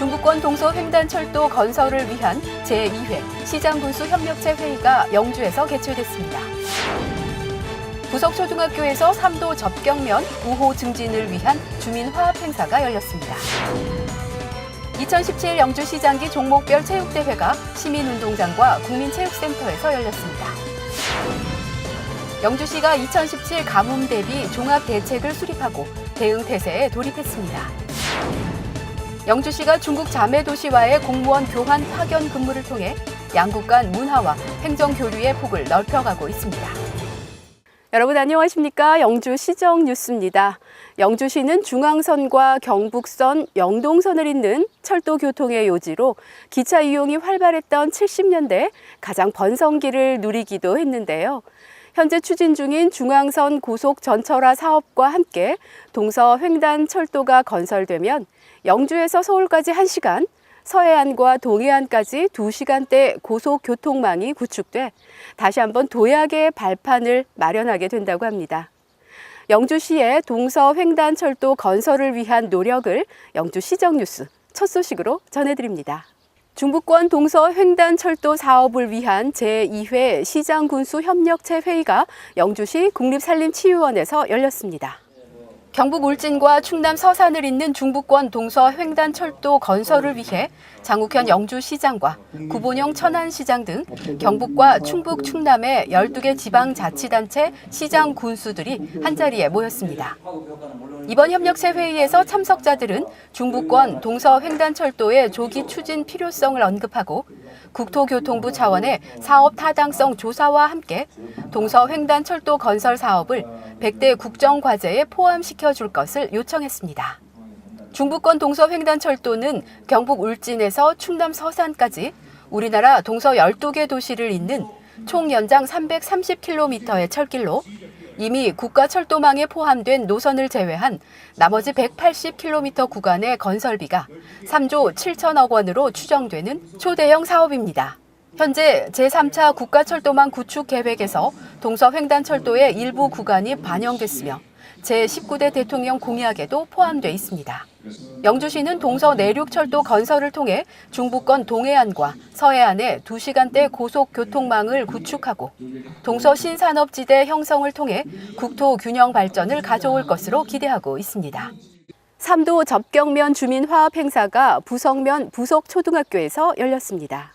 중부권 동서횡단철도 건설을 위한 제2회 시장군수협력체 회의가 영주에서 개최됐습니다. 부석초등학교에서 3도 접경면 우호 증진을 위한 주민화합 행사가 열렸습니다. 2017 영주시장기 종목별 체육대회가 시민운동장과 국민체육센터에서 열렸습니다. 영주시가 2017 가뭄 대비 종합대책을 수립하고 대응 태세에 돌입했습니다. 영주시가 중국 자매도시와의 공무원 교환 파견 근무를 통해 양국 간 문화와 행정교류의 폭을 넓혀가고 있습니다. 여러분 안녕하십니까? 영주시정 뉴스입니다. 영주시는 중앙선과 경북선, 영동선을 잇는 철도 교통의 요지로 기차 이용이 활발했던 70년대 가장 번성기를 누리기도 했는데요. 현재 추진 중인 중앙선 고속 전철화 사업과 함께 동서횡단철도가 건설되면 영주에서 서울까지 1시간, 서해안과 동해안까지 2시간대 고속교통망이 구축돼 다시 한번 도약의 발판을 마련하게 된다고 합니다. 영주시의 동서횡단철도 건설을 위한 노력을 영주시정뉴스 첫 소식으로 전해드립니다. 중부권 동서횡단철도 사업을 위한 제2회 시장군수협력체 회의가 영주시 국립산림치유원에서 열렸습니다. 경북 울진과 충남 서산을 잇는 중부권 동서횡단철도 건설을 위해 장욱현 영주시장과 구본영 천안시장 등 경북과 충북, 충남의 12개 지방자치단체 시장 군수들이 한자리에 모였습니다. 이번 협력체 회의에서 참석자들은 중부권 동서횡단철도의 조기 추진 필요성을 언급하고 국토교통부 차원의 사업 타당성 조사와 함께 동서횡단철도 건설 사업을 100대 국정과제에 포함시켜줄 것을 요청했습니다. 중부권 동서횡단철도는 경북 울진에서 충남 서산까지 우리나라 동서 12개 도시를 잇는 총 연장 330km의 철길로 이미 국가철도망에 포함된 노선을 제외한 나머지 180km 구간의 건설비가 3조 7천억 원으로 추정되는 초대형 사업입니다. 현재 제3차 국가철도망 구축 계획에서 동서횡단철도의 일부 구간이 반영됐으며 제19대 대통령 공약에도 포함돼 있습니다. 영주시는 동서내륙철도 건설을 통해 중부권 동해안과 서해안의 2시간대 고속교통망을 구축하고 동서신산업지대 형성을 통해 국토 균형 발전을 가져올 것으로 기대하고 있습니다. 3도 접경면 주민화합 행사가 부석면 부석초등학교에서 열렸습니다.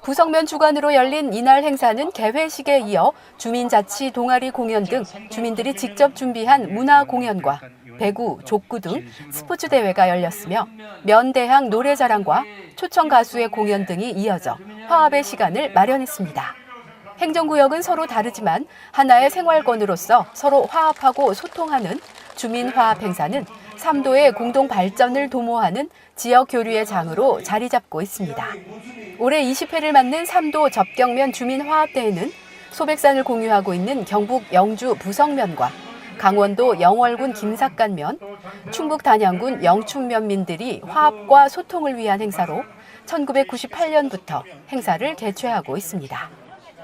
부석면 주관으로 열린 이날 행사는 개회식에 이어 주민자치 동아리 공연 등 주민들이 직접 준비한 문화 공연과 배구, 족구 등 스포츠 대회가 열렸으며 면대항 노래자랑과 초청 가수의 공연 등이 이어져 화합의 시간을 마련했습니다. 행정구역은 서로 다르지만 하나의 생활권으로서 서로 화합하고 소통하는 주민화합 행사는 3도의 공동 발전을 도모하는 지역 교류의 장으로 자리 잡고 있습니다. 올해 20회를 맞는 3도 접경면 주민화합대회는 소백산을 공유하고 있는 경북 영주 부석면과 강원도 영월군 김삿간면, 충북 단양군 영축면민들이 화합과 소통을 위한 행사로 1998년부터 행사를 개최하고 있습니다.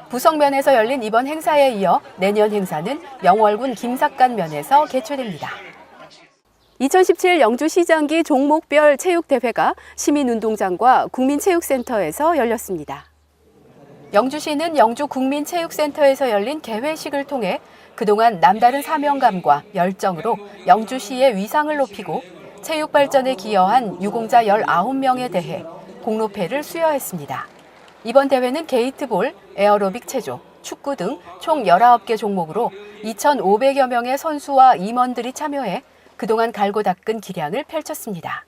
부석면에서 열린 이번 행사에 이어 내년 행사는 영월군 김삿간면에서 개최됩니다. 2017 영주시장기 종목별 체육대회가 시민운동장과 국민체육센터에서 열렸습니다. 영주시는 영주국민체육센터에서 열린 개회식을 통해 그동안 남다른 사명감과 열정으로 영주시의 위상을 높이고 체육 발전에 기여한 유공자 19명에 대해 공로패를 수여했습니다. 이번 대회는 게이트볼, 에어로빅 체조, 축구 등 총 19개 종목으로 2,500여 명의 선수와 임원들이 참여해 그동안 갈고 닦은 기량을 펼쳤습니다.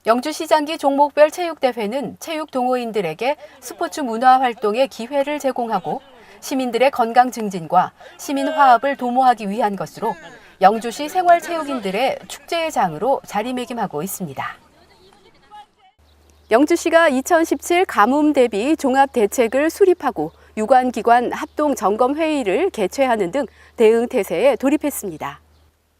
영주시장기 종목별 체육대회는 체육 동호인들에게 스포츠 문화 활동의 기회를 제공하고 시민들의 건강 증진과 시민 화합을 도모하기 위한 것으로 영주시 생활체육인들의 축제의 장으로 자리매김하고 있습니다. 영주시가 2017 가뭄 대비 종합대책을 수립하고 유관기관 합동점검회의를 개최하는 등 대응 태세에 돌입했습니다.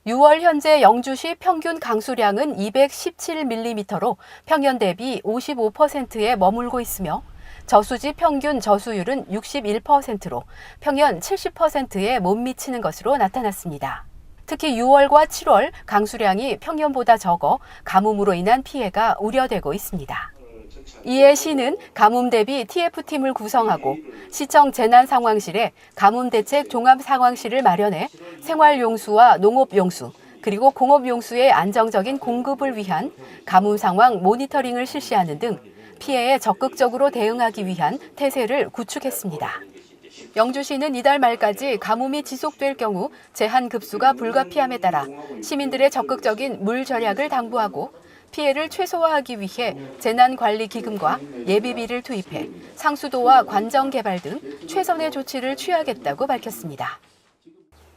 6월 현재 영주시 평균 강수량은 217mm로 평년 대비 55%에 머물고 있으며 저수지 평균 저수율은 61%로 평년 70%에 못 미치는 것으로 나타났습니다. 특히 6월과 7월 강수량이 평년보다 적어 가뭄으로 인한 피해가 우려되고 있습니다. 이에 시는 가뭄 대비 TF팀을 구성하고 시청 재난상황실에 가뭄대책 종합상황실을 마련해 생활용수와 농업용수, 그리고 공업용수의 안정적인 공급을 위한 가뭄 상황 모니터링을 실시하는 등 피해에 적극적으로 대응하기 위한 태세를 구축했습니다. 영주시는 이달 말까지 가뭄이 지속될 경우 제한급수가 불가피함에 따라 시민들의 적극적인 물 절약을 당부하고 피해를 최소화하기 위해 재난관리기금과 예비비를 투입해 상수도와 관정 개발 등 최선의 조치를 취하겠다고 밝혔습니다.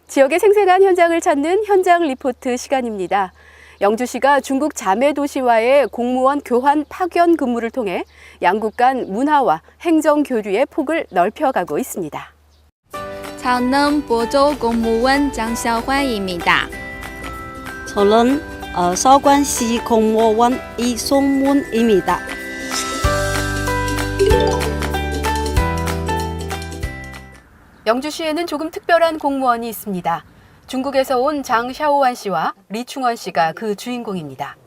지역의 생생한 현장을 찾는 현장 리포트 시간입니다. 영주시가 중국 자매도시와의 공무원 교환 파견 근무를 통해 양국 간 문화와 행정 교류의 폭을 넓혀가고 있습니다. 저는 보조 공무원 장샤환입니다. 저는 서관시 공무원 이송문입니다. 영주시에는 조금 특별한 공무원이 있습니다. 중국에서 온 장샤오환 씨와 리충원 씨가 그 주인공입니다.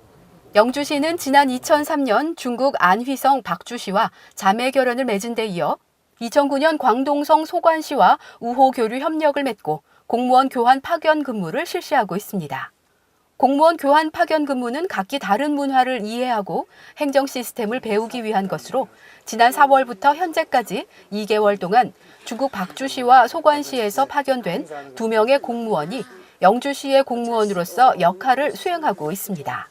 영주시는 지난 2003년 중국 안휘성 박주 씨와 자매 결연을 맺은 데 이어 2009년 광동성 소관 씨와 우호 교류 협력을 맺고 공무원 교환 파견 근무를 실시하고 있습니다. 공무원 교환 파견 근무는 각기 다른 문화를 이해하고 행정 시스템을 배우기 위한 것으로 지난 4월부터 현재까지 2개월 동안 중국 박주시와 소관시에서 파견된 2명의 공무원이 영주시의 공무원으로서 역할을 수행하고 있습니다.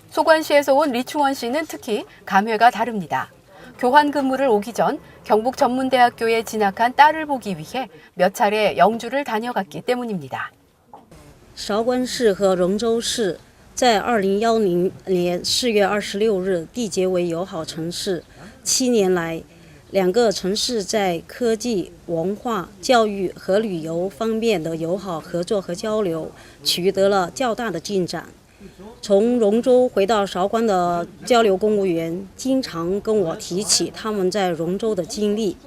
소관시에서 온 리충원 씨는 특히 감회가 다릅니다. 교환 근무를 오기 전 경북전문대학교에 진학한 딸을 보기 위해 몇 차례 영주를 다녀갔기 때문입니다. 韶关市和荣州市在2010年4月26日缔结为友好城市。7年来，两个城市在科技、文化、教育和旅游方面的友好合作和交流取得了较大的进展。从荣州回到韶关的交流公务员经常跟我提起他们在荣州的经历，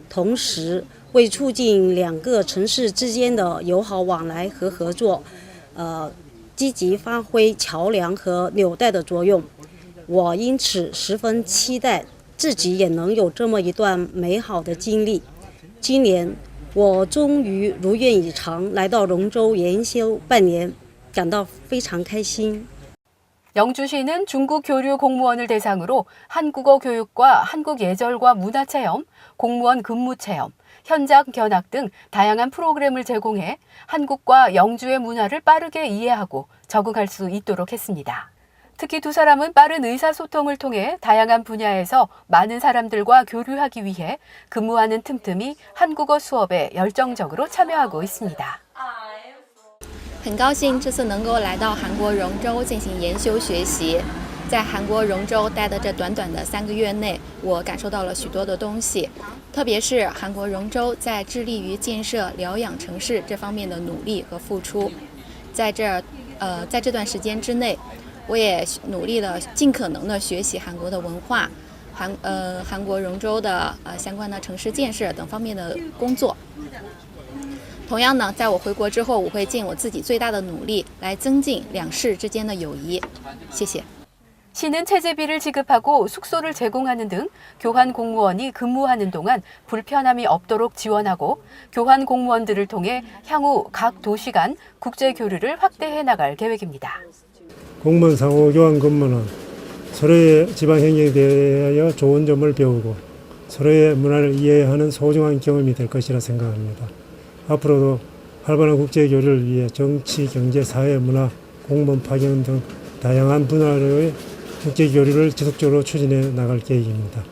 同时为促进两个城市之间的友好往来和合作，积极发挥桥梁和纽带的作用。我因此十分期待自己也能有这么一段美好的经历。今年我终于如愿以偿来到荣州研修半年，感到非常开心。 영주시는 중국 교류 공무원을 대상으로 한국어 교육과 한국 예절과 문화 체험, 공무원 근무 체험, 현장 견학 등 다양한 프로그램을 제공해 한국과 영주의 문화를 빠르게 이해하고 적응할 수 있도록 했습니다. 특히 두 사람은 빠른 의사소통을 통해 다양한 분야에서 많은 사람들과 교류하기 위해 근무하는 틈틈이 한국어 수업에 열정적으로 참여하고 있습니다. 很高兴这次能够来到韩国荣州进行研修学习。在韩国荣州待的这短短的3个月内，我感受到了许多的东西，特别是韩国荣州在致力于建设疗养城市这方面的努力和付出。在这段时间之内，我也努力了尽可能的学习韩国的文化，韩国荣州的相关的城市建设等方面的工作。 同样呢，在我回国之后，我会尽我自己最大的努力来增进两市之间的友谊。谢谢。 시는 체재비를 지급하고 숙소를 제공하는 등 교환 공무원이 근무하는 동안 불편함이 없도록 지원하고 교환 공무원들을 통해 향후 각 도시 간 국제 교류를 확대해 나갈 계획입니다. 공무원 상호 교환 근무는 서로의 지방 행정에 대하여 좋은 점을 배우고 서로의 문화를 이해하는 소중한 경험이 될 것이라 생각합니다. 앞으로도 활발한 국제 교류를 위해 정치, 경제, 사회, 문화, 공무원 파견 등 다양한 분야의 국제 교류를 지속적으로 추진해 나갈 계획입니다.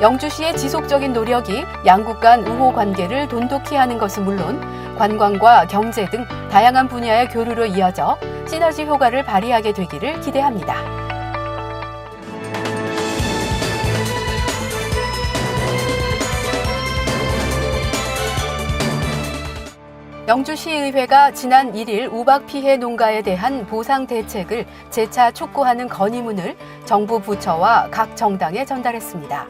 영주시의 지속적인 노력이 양국 간 우호 관계를 돈독히 하는 것은 물론 관광과 경제 등 다양한 분야의 교류로 이어져 시너지 효과를 발휘하게 되기를 기대합니다. 영주시의회가 지난 1일 우박 피해 농가에 대한 보상 대책을 재차 촉구하는 건의문을 정부 부처와 각 정당에 전달했습니다.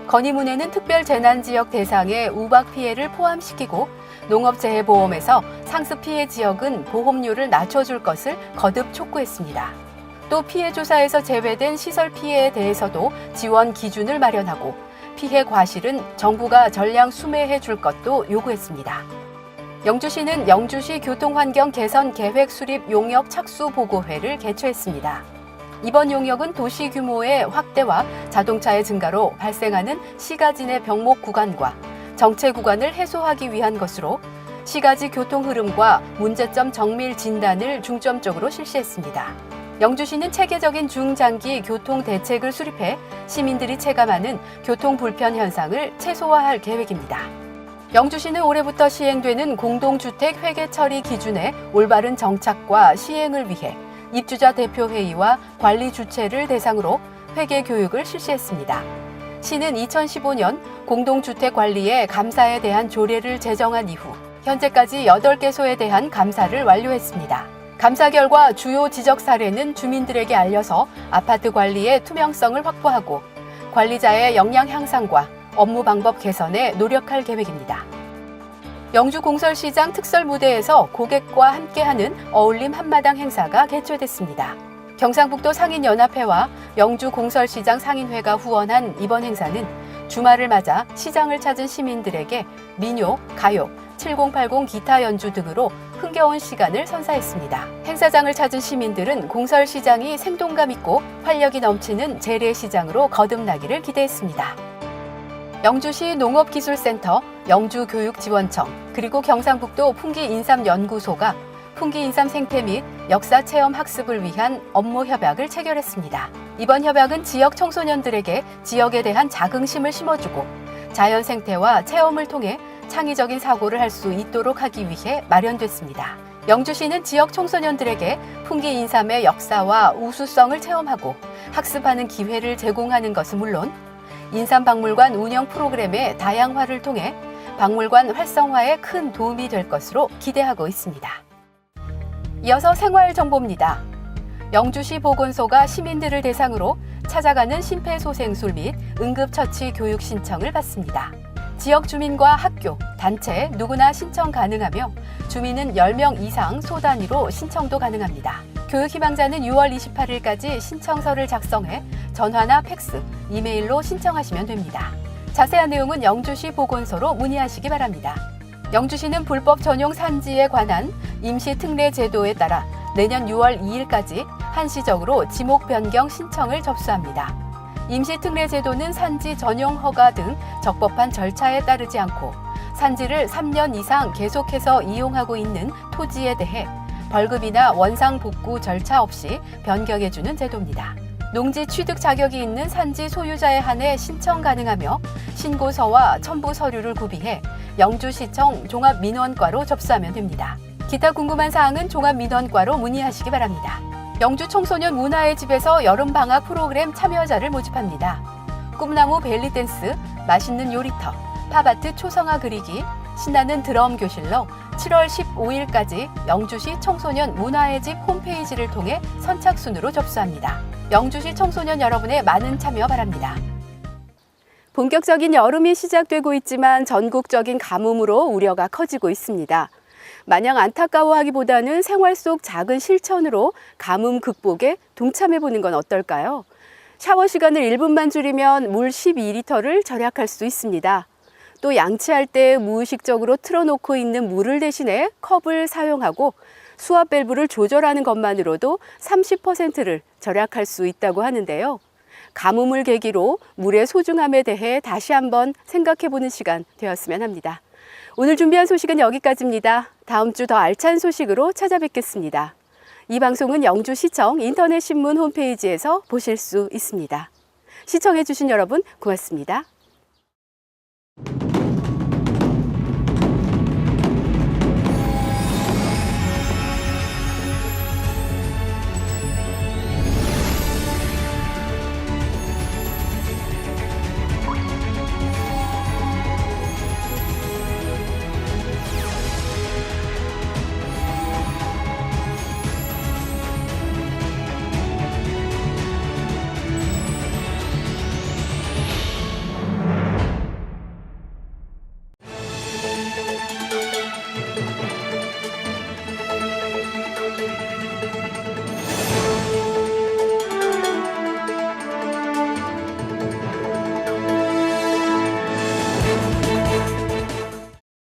건의문에는 특별 재난지역 대상의 우박 피해를 포함시키고 농업재해보험에서 상습 피해 지역은 보험료를 낮춰줄 것을 거듭 촉구했습니다. 또 피해 조사에서 제외된 시설 피해에 대해서도 지원 기준을 마련하고 피해 과실은 정부가 전량 수매해 줄 것도 요구했습니다. 영주시는 영주시 교통환경 개선 계획 수립 용역 착수 보고회를 개최했습니다. 이번 용역은 도시 규모의 확대와 자동차의 증가로 발생하는 시가지 내 병목 구간과 정체 구간을 해소하기 위한 것으로 시가지 교통 흐름과 문제점 정밀 진단을 중점적으로 실시했습니다. 영주시는 체계적인 중장기 교통 대책을 수립해 시민들이 체감하는 교통 불편 현상을 최소화할 계획입니다. 영주시는 올해부터 시행되는 공동주택 회계 처리 기준의 올바른 정착과 시행을 위해 입주자 대표회의와 관리 주체를 대상으로 회계 교육을 실시했습니다. 시는 2015년 공동주택 관리의 감사에 대한 조례를 제정한 이후 현재까지 8개소에 대한 감사를 완료했습니다. 감사 결과 주요 지적 사례는 주민들에게 알려서 아파트 관리의 투명성을 확보하고 관리자의 역량 향상과 업무 방법 개선에 노력할 계획입니다. 영주공설시장 특설무대에서 고객과 함께하는 어울림 한마당 행사가 개최됐습니다. 경상북도 상인연합회와 영주공설시장 상인회가 후원한 이번 행사는 주말을 맞아 시장을 찾은 시민들에게 민요, 가요, 7080 기타 연주 등으로 흥겨운 시간을 선사했습니다. 행사장을 찾은 시민들은 공설시장이 생동감 있고 활력이 넘치는 재래시장으로 거듭나기를 기대했습니다. 영주시 농업기술센터, 영주교육지원청, 그리고 경상북도 풍기인삼연구소가 풍기인삼 생태 및 역사 체험 학습을 위한 업무 협약을 체결했습니다. 이번 협약은 지역 청소년들에게 지역에 대한 자긍심을 심어주고 자연 생태와 체험을 통해 창의적인 사고를 할 수 있도록 하기 위해 마련됐습니다. 영주시는 지역 청소년들에게 풍기인삼의 역사와 우수성을 체험하고 학습하는 기회를 제공하는 것은 물론 인삼박물관 운영 프로그램의 다양화를 통해 박물관 활성화에 큰 도움이 될 것으로 기대하고 있습니다. 이어서 생활정보입니다. 영주시 보건소가 시민들을 대상으로 찾아가는 심폐소생술 및 응급처치 교육 신청을 받습니다. 지역 주민과 학교, 단체 누구나 신청 가능하며 주민은 10명 이상 소 단위로 신청도 가능합니다. 교육 희망자는 6월 28일까지 신청서를 작성해 전화나 팩스, 이메일로 신청하시면 됩니다. 자세한 내용은 영주시 보건소로 문의하시기 바랍니다. 영주시는 불법 전용 산지에 관한 임시 특례 제도에 따라 내년 6월 2일까지 한시적으로 지목 변경 신청을 접수합니다. 임시 특례 제도는 산지 전용 허가 등 적법한 절차에 따르지 않고 산지를 3년 이상 계속해서 이용하고 있는 토지에 대해 벌금이나 원상 복구 절차 없이 변경해주는 제도입니다. 농지 취득 자격이 있는 산지 소유자에 한해 신청 가능하며 신고서와 첨부 서류를 구비해 영주시청 종합민원과로 접수하면 됩니다. 기타 궁금한 사항은 종합민원과로 문의하시기 바랍니다. 영주 청소년 문화의 집에서 여름방학 프로그램 참여자를 모집합니다. 꿈나무 벨리댄스, 맛있는 요리터, 팝아트 초성화 그리기, 신나는 드럼 교실로 7월 15일까지 영주시 청소년 문화의 집 홈페이지를 통해 선착순으로 접수합니다. 영주시 청소년 여러분의 많은 참여 바랍니다. 본격적인 여름이 시작되고 있지만 전국적인 가뭄으로 우려가 커지고 있습니다. 마냥 안타까워하기보다는 생활 속 작은 실천으로 가뭄 극복에 동참해보는 건 어떨까요? 샤워 시간을 1분만 줄이면 물 12리터를 절약할 수 있습니다. 또 양치할 때 무의식적으로 틀어놓고 있는 물을 대신해 컵을 사용하고 수압 밸브를 조절하는 것만으로도 30%를 절약할 수 있다고 하는데요. 가뭄을 계기로 물의 소중함에 대해 다시 한번 생각해보는 시간 되었으면 합니다. 오늘 준비한 소식은 여기까지입니다. 다음 주 더 알찬 소식으로 찾아뵙겠습니다. 이 방송은 영주시청 인터넷 신문 홈페이지에서 보실 수 있습니다. 시청해주신 여러분 고맙습니다.